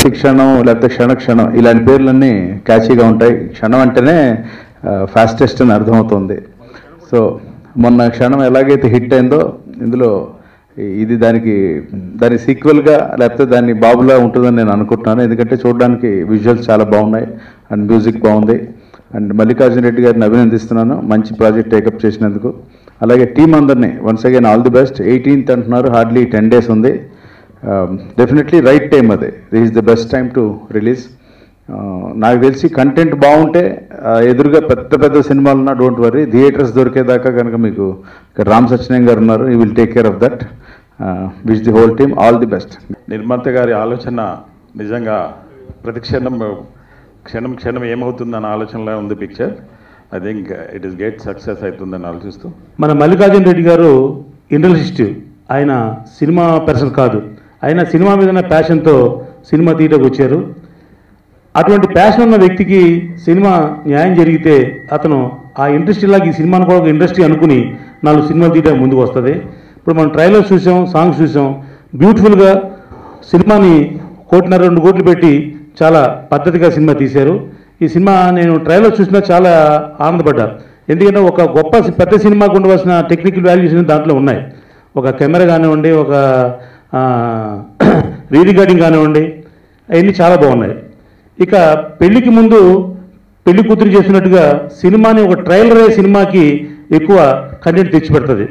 ప్రతి క్షణం లేకపోతే క్షణం ఇలాంటి పేర్లన్నీ క్యాచీగా ఉంటాయి. క్షణం అంటేనే ఫాస్టెస్ట్ అని అర్థమవుతుంది. సో మొన్న క్షణం ఎలాగైతే హిట్ అయిందో ఇందులో ఇది దాని సీక్వెల్గా లేకపోతే దాని బాబులా ఉంటుందని నేను అనుకుంటున్నాను. ఎందుకంటే చూడడానికి విజువల్స్ చాలా బాగున్నాయి అండ్ మ్యూజిక్ బాగుంది. అండ్ మల్లికార్జున రెడ్డి గారిని అభినందిస్తున్నాను మంచి ప్రాజెక్ట్ టేకప్ చేసినందుకు. అలాగే టీం అందరినీ once again all the best. 18th అంటున్నారు, హార్డ్లీ 10 days ఉంది. డెఫినెట్లీ రైట్ టైం అది. This is the best time to release. నాకు తెలిసి కంటెంట్ బాగుంటే ఎదురుగా పెద్ద సినిమాలున్నా డోంట్ వరీ, థియేటర్స్ దొరికేదాకా కనుక మీకు ఇక్కడ రామ్ సత్యనారాయణ గారు ఉన్నారు. You will take care of that. Wish the whole team all the best. నిర్మాత గారి ఆలోచన నిజంగా ప్రతి క్షణం ఏమవుతుందన్న ఆలోచనలో ఉంది picture. I think it is great success అవుతుందని ఆలోచిస్తూ మన మల్లికార్జున రెడ్డి గారు ఇండస్ట్రియలిస్ట్. ఆయన సినిమా పర్సన్ కాదు. ఆయన సినిమా మీద ఉన్న ప్యాషన్తో సినిమా తీయడానికి వచ్చారు. అటువంటి ప్యాషన్ ఉన్న వ్యక్తికి సినిమా న్యాయం జరిగితే అతను ఆ ఇండస్ట్రీలాగా ఈ సినిమాను కూడా ఒక ఇండస్ట్రీ అనుకుని 4 సినిమాలు తీయడానికి ముందుకు వస్తుంది. ఇప్పుడు మనం ట్రైలర్ చూసాం, సాంగ్స్ చూసాం. బ్యూటిఫుల్గా సినిమాని 1.5-2 కోట్లు పెట్టి చాలా పద్ధతిగా సినిమా తీశారు. ఈ సినిమా నేను ట్రైలర్ చూసినా చాలా ఆనందపడ్డా. ఎందుకంటే ఒక గొప్ప పెద్ద సినిమాకు ఉండవలసిన టెక్నికల్ వాల్యూస్ దాంట్లో ఉన్నాయి. ఒక కెమెరా కానివ్వండి, ఒక రీరికార్డింగ్ కానివ్వండి, అవన్నీ చాలా బాగున్నాయి. ఇక పెళ్లికి ముందు పెళ్లి కూతురు చేసినట్టుగా సినిమాని ఒక ట్రైలర్ సినిమాకి ఎక్కువ కంటెంట్ తెచ్చిపెడుతుంది.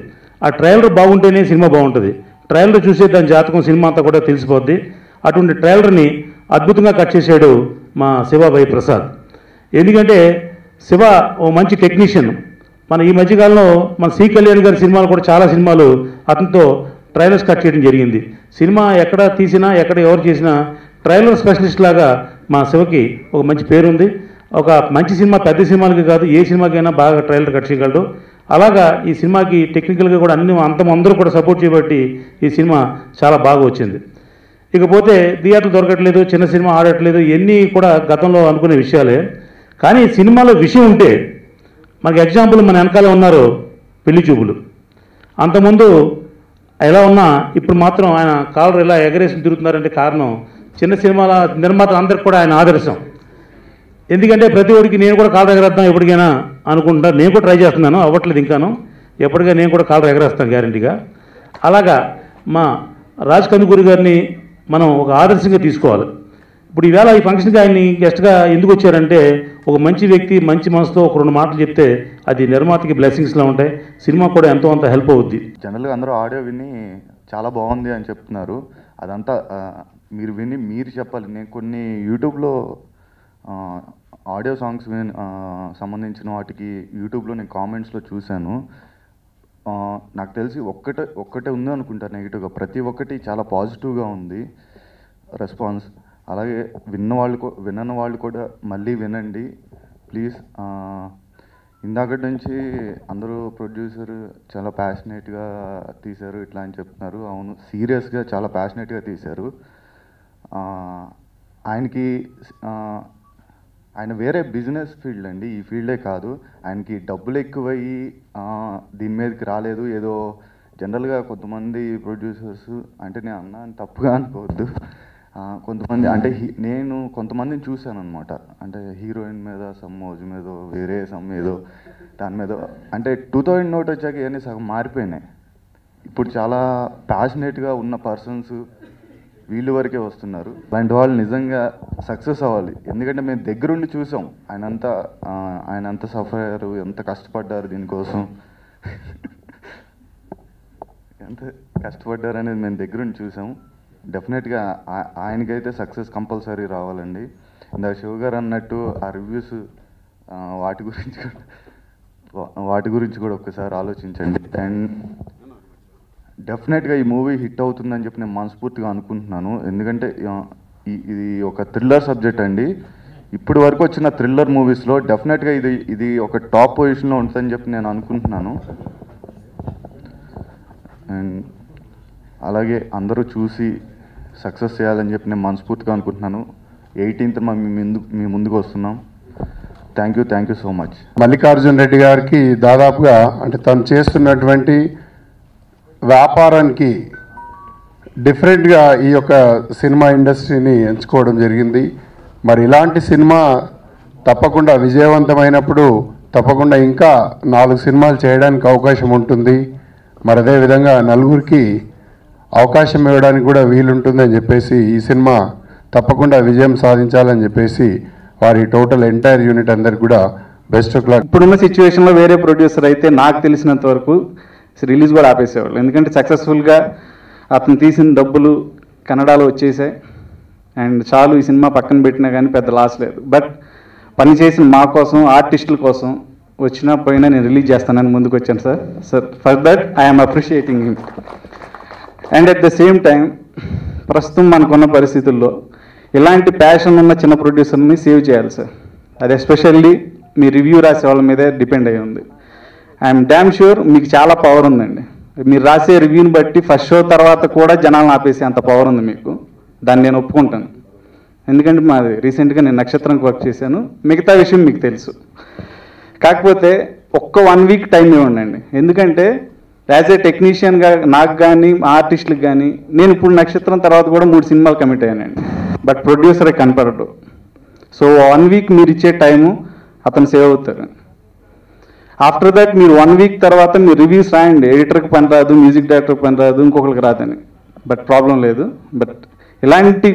ఆ ట్రైలర్ బాగుంటేనే సినిమా బాగుంటుంది. ట్రైలర్ చూసే దాని జాతకం సినిమా అంతా కూడా తెలిసిపోద్ది. అటువంటి ట్రైలర్ని అద్భుతంగా కట్ చేశాడు మా శివాభాయ్ ప్రసాద్. ఎందుకంటే శివ ఓ మంచి టెక్నీషియన్. మన ఈ మధ్యకాలంలో మన సి కళ్యాణ్ గారి సినిమాలు కూడా చాలా సినిమాలు అతనితో ట్రైలర్స్ కట్ చేయడం జరిగింది. సినిమా ఎక్కడ తీసినా ఎక్కడ ఎవరు చేసినా ట్రైలర్ స్పెషలిస్ట్ లాగా మా శివకి ఒక మంచి పేరుంది. ఒక మంచి సినిమా పెద్ద సినిమాలకి కాదు, ఏ సినిమాకైనా బాగా ట్రైలర్ కట్ చేయగలడు. అలాగా ఈ సినిమాకి టెక్నికల్గా కూడా అందరూ కూడా సపోర్ట్ చేయబట్టి ఈ సినిమా చాలా బాగా వచ్చింది. ఇకపోతే థియేటర్లు దొరకట్లేదు, చిన్న సినిమా ఆడట్లేదు, ఇవన్నీ కూడా గతంలో అనుకునే విషయాలే. కానీ సినిమాలో విషయం ఉంటే మనకి ఎగ్జాంపుల్ మన వెనకాల ఉన్నారు పెళ్లి చూపులు. అంతకుముందు ఎలా ఉన్నా ఇప్పుడు మాత్రం ఆయన కాలర్ ఎలా ఎగరేసి తిరుగుతున్నారంటే కారణం చిన్న సినిమాల నిర్మాతలు అందరికి కూడా ఆయన ఆదర్శం. ఎందుకంటే ప్రతి ఒడికి నేను కూడా కాలర్ ఎగరేద్దాం ఎప్పటికైనా అనుకుంటున్నాను. నేను కూడా ట్రై చేస్తున్నాను, అవ్వట్లేదు ఇంకాను. ఎప్పటికైనా నేను కూడా కాలర్ ఎగరేస్తాను గ్యారంటీగా. అలాగా మా రాజ్ కందుకూరి గారిని మనం ఒక ఆదర్శంగా తీసుకోవాలి. ఇప్పుడు ఈవేళ ఈ ఫంక్షన్కి ఆయన్ని గెస్ట్గా ఎందుకు వచ్చారంటే ఒక మంచి వ్యక్తి మంచి మనసుతో ఒక 2 మాటలు చెప్తే అది నిర్మాతకి బ్లెస్సింగ్స్లో ఉంటాయి. సినిమా కూడా ఎంతో అంత హెల్ప్ అవుద్ది. జనరల్గా అందరూ ఆడియో విని చాలా బాగుంది అని చెప్తున్నారు. అదంతా మీరు విని మీరు చెప్పాలి. నేను కొన్ని యూట్యూబ్లో ఆడియో సాంగ్స్ సంబంధించిన వాటికి యూట్యూబ్లో నేను కామెంట్స్లో చూశాను. నాకు తెలిసి ఒక్కటే ఉంది అనుకుంటాను నెగిటివ్గా. ప్రతి ఒక్కటి చాలా పాజిటివ్గా ఉంది రెస్పాన్స్. అలాగే విన్నని వాళ్ళు కూడా మళ్ళీ వినండి ప్లీజ్. ఇందాకటి నుంచి అందరూ ప్రొడ్యూసర్ చాలా ప్యాషనేట్గా తీశారు ఇట్లా అని చెప్తున్నారు. అవును, సీరియస్గా చాలా ప్యాషనేట్గా తీశారు. ఆయన వేరే బిజినెస్ ఫీల్డ్ అండి, ఈ ఫీల్డే కాదు. ఆయనకి డబ్బులు ఎక్కువయ్యి దీని మీదకి రాలేదు. ఏదో జనరల్గా కొంతమంది ప్రొడ్యూసర్స్ అంటే నేను అన్నాను తప్పుగా అనుకోవద్దు, కొంతమంది అంటే నేను కొంతమందిని చూశాను అనమాట. అంటే హీరోయిన్ మీద సమ్ మోజు మీద వేరే సమ్ ఏదో దాని మీద అంటే 2000 నోట్ వచ్చాక ఇవన్నీ సగం మారిపోయినాయి. ఇప్పుడు చాలా ప్యాషనేట్గా ఉన్న పర్సన్స్ వీళ్ళు వరకే వస్తున్నారు. అలాంటి వాళ్ళు నిజంగా సక్సెస్ అవ్వాలి. ఎందుకంటే మేము దగ్గరుండి చూసాం ఆయన అంత సఫర్ అయ్యారు, ఎంత కష్టపడ్డారు దీనికోసం, ఎంత కష్టపడ్డారు అనేది మేము దగ్గరుండి చూసాం. డెఫినెట్గా ఆయనకైతే సక్సెస్ కంపల్సరీ రావాలండి. ఇందాక శివ గారు అన్నట్టు ఆ రివ్యూస్ వాటి గురించి కూడా ఒక్కసారి ఆలోచించండి. అండ్ డెఫినెట్గా ఈ మూవీ హిట్ అవుతుందని చెప్పి నేను మనస్ఫూర్తిగా అనుకుంటున్నాను. ఎందుకంటే ఇది ఒక థ్రిల్లర్ సబ్జెక్ట్ అండి. ఇప్పటి వరకు వచ్చిన థ్రిల్లర్ మూవీస్లో డెఫినెట్గా ఇది ఒక టాప్ పొజిషన్లో ఉంటుందని చెప్పి నేను అనుకుంటున్నాను. అండ్ అలాగే అందరూ చూసి సక్సెస్ చేయాలని చెప్పి నేను మనస్ఫూర్తిగా అనుకుంటున్నాను. 18th మీ ముందుకు వస్తున్నాం. Thank you so much. Mallikarjuna Reddy గారికి దాదాపుగా అంటే తను చేస్తున్నటువంటి వ్యాపారానికి డిఫరెంట్గా ఈ యొక్క సినిమా ఇండస్ట్రీని ఎంచుకోవడం జరిగింది. మరి ఇలాంటి సినిమా తప్పకుండా విజయవంతమైనప్పుడు తప్పకుండా ఇంకా 4 సినిమాలు చేయడానికి అవకాశం ఉంటుంది. మరి అదేవిధంగా నలుగురికి అవకాశం ఇవ్వడానికి కూడా వీలుంటుందని చెప్పేసి ఈ సినిమా తప్పకుండా విజయం సాధించాలని చెప్పేసి వారి టోటల్ ఎంటైర్ యూనిట్ అందరికి కూడా బెస్ట్ ఆఫ్ లక్. ఇప్పుడున్న సిచ్యువేషన్లో వేరే ప్రొడ్యూసర్ అయితే నాకు తెలిసినంత వరకు రిలీజ్ కూడా ఆపేసేవాళ్ళు. ఎందుకంటే సక్సెస్ఫుల్గా అతను తీసిన డబ్బులు కన్నడలో వచ్చేసాయి అండ్ చాలు, ఈ సినిమా పక్కన పెట్టినా కానీ పెద్ద లాస్ లేదు. బట్ పని చేసిన మా కోసం, ఆర్టిస్టుల కోసం వచ్చినా పోయినా నేను రిలీజ్ చేస్తానని ముందుకు వచ్చాను sir. For that I'm appreciating him. And at the same time ప్రస్తుతం మనకున్న పరిస్థితుల్లో ఇలాంటి ప్యాషన్ ఉన్న చిన్న ప్రొడ్యూసర్ని సేవ్ చేయాలి సార్. అది ఎస్పెషల్లీ మీ రివ్యూ రాసే వాళ్ళ మీదే డిపెండ్ అయ్యి ఉంది. ఐఎమ్ డ్యామ్ ష్యూర్ మీకు చాలా పవర్ ఉందండి. మీరు రాసే రివ్యూని బట్టి ఫస్ట్ షో తర్వాత కూడా జనాలను ఆపేసే అంత పవర్ ఉంది మీకు. దాన్ని నేను ఒప్పుకుంటాను. ఎందుకంటే మాది రీసెంట్గా నేను నక్షత్రంకి వర్క్ చేశాను. మిగతా విషయం మీకు తెలుసు. కాకపోతే ఒక్క 1 వీక్ టైం ఇవ్వండి. ఎందుకంటే యాజ్ ఏ టెక్నీషియన్గా నాకు కానీ ఆర్టిస్టులకు కానీ నేను ఇప్పుడు నక్షత్రం తర్వాత కూడా 3 సినిమాలు కమిట్ అయ్యానండి. బట్ ప్రొడ్యూసరే కనపడడు. సో 1 వీక్ మీరు ఇచ్చే టైము అతను సేవ్ అవుతారు. ఆఫ్టర్ దట్ మీరు 1 వీక్ తర్వాత మీరు రివ్యూస్ రాయండి. ఎడిటర్కి పని రాదు, మ్యూజిక్ డైరెక్టర్కి పని రాదు, ఇంకొకరికి రాదని. బట్ ప్రాబ్లం లేదు. బట్ ఇలాంటి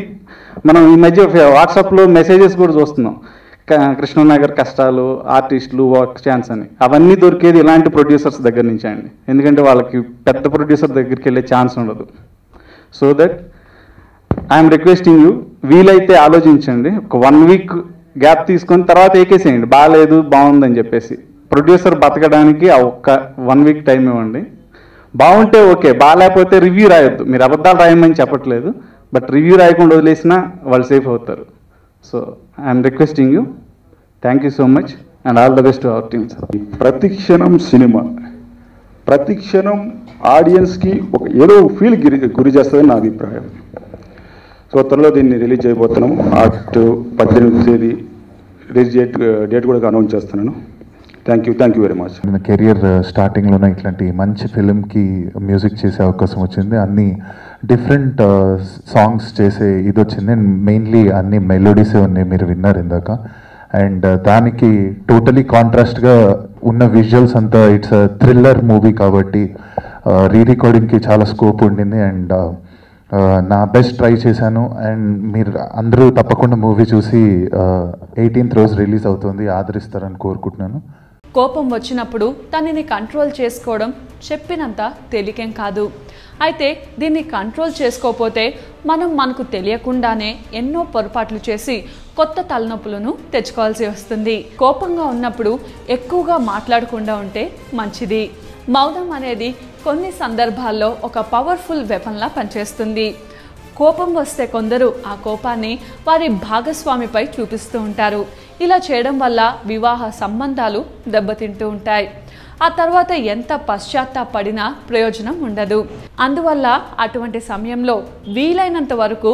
మనం ఈ మధ్య వాట్సాప్లో మెసేజెస్ కూడా చూస్తున్నాం. కృష్ణనగర్ కష్టాలు, ఆర్టిస్టులు, వర్క్ ఛాన్స్ అని. అవన్నీ దొరికేది ఇలాంటి ప్రొడ్యూసర్స్ దగ్గర నుంచి అండి. ఎందుకంటే వాళ్ళకి పెద్ద ప్రొడ్యూసర్ దగ్గరికి వెళ్ళే ఛాన్స్ ఉండదు. So that I'm requesting you, వీలైతే ఆలోచించండి. ఒక 1 వీక్ గ్యాప్ తీసుకొని తర్వాత ఏకేసేయండి. బాగాలేదు బాగుందని చెప్పేసి. ప్రొడ్యూసర్ బతకడానికి ఆ ఒక్క 1 వీక్ టైం ఇవ్వండి. బాగుంటే ఓకే, బాగాలేకపోతే రివ్యూ రాయొద్దు. మీరు అబద్ధాలు రాయమని చెప్పట్లేదు. బట్ రివ్యూ రాయకుండా వదిలేసినా వాళ్ళు సేఫ్ అవుతారు. So I'm requesting you. Thank you so much and all the best to our team sir. ప్రతి క్షణం సినిమా, ప్రతి క్షణం ఆడియన్స్కి ఒక ఏదో ఫీల్ గురి చేస్తుందని నా అభిప్రాయం. సో త్వరలో దీన్ని రిలీజ్ చేయబోతున్నాము. 18వ తేదీ రిలీజ్ డేట్ కూడా అనౌన్స్ చేస్తున్నాను. Thank you very much. నా కెరియర్ స్టార్టింగ్లోనే ఇట్లాంటి మంచి ఫిలింకి మ్యూజిక్ చేసే అవకాశం వచ్చింది. అన్ని డిఫరెంట్ సాంగ్స్ చేసే ఇది వచ్చింది. అండ్ మెయిన్లీ అన్ని మెలోడీసే ఉన్నాయి, మీరు విన్నారు ఇందాక. అండ్ దానికి టోటలీ కాంట్రాస్ట్గా ఉన్న విజువల్స్ అంతా ఇట్స్ థ్రిల్లర్ మూవీ కాబట్టి రీ రికార్డింగ్కి చాలా స్కోప్ ఉండింది. అండ్ నా బెస్ట్ ట్రై చేశాను. అండ్ మీరు అందరూ తప్పకుండా మూవీ చూసి 18th రోజు రిలీజ్ అవుతుంది, ఆదరిస్తారని కోరుకుంటున్నాను. కోపం వచ్చినప్పుడు దానిని కంట్రోల్ చేసుకోవడం చెప్పినంత తేలికేం కాదు. అయితే దీన్ని కంట్రోల్ చేసుకోకపోతే మనం మనకు తెలియకుండానే ఎన్నో పొరపాట్లు చేసి కొత్త తలనొప్పులను తెచ్చుకోవాల్సి వస్తుంది. కోపంగా ఉన్నప్పుడు ఎక్కువగా మాట్లాడకుండా ఉంటే మంచిది. మౌనం అనేది కొన్ని సందర్భాల్లో ఒక పవర్ఫుల్ వెపన్లా పనిచేస్తుంది. కోపం వస్తే కొందరు ఆ కోపాన్ని వారి భాగస్వామిపై చూపిస్తూ ఉంటారు. ఇలా చేయడం వల్ల వివాహ సంబంధాలు దెబ్బతింటూ ఉంటాయి. ఆ తర్వాత ఎంత పశ్చాత్తాపడినా ప్రయోజనం ఉండదు. అందువల్ల అటువంటి సమయంలో వీలైనంత వరకు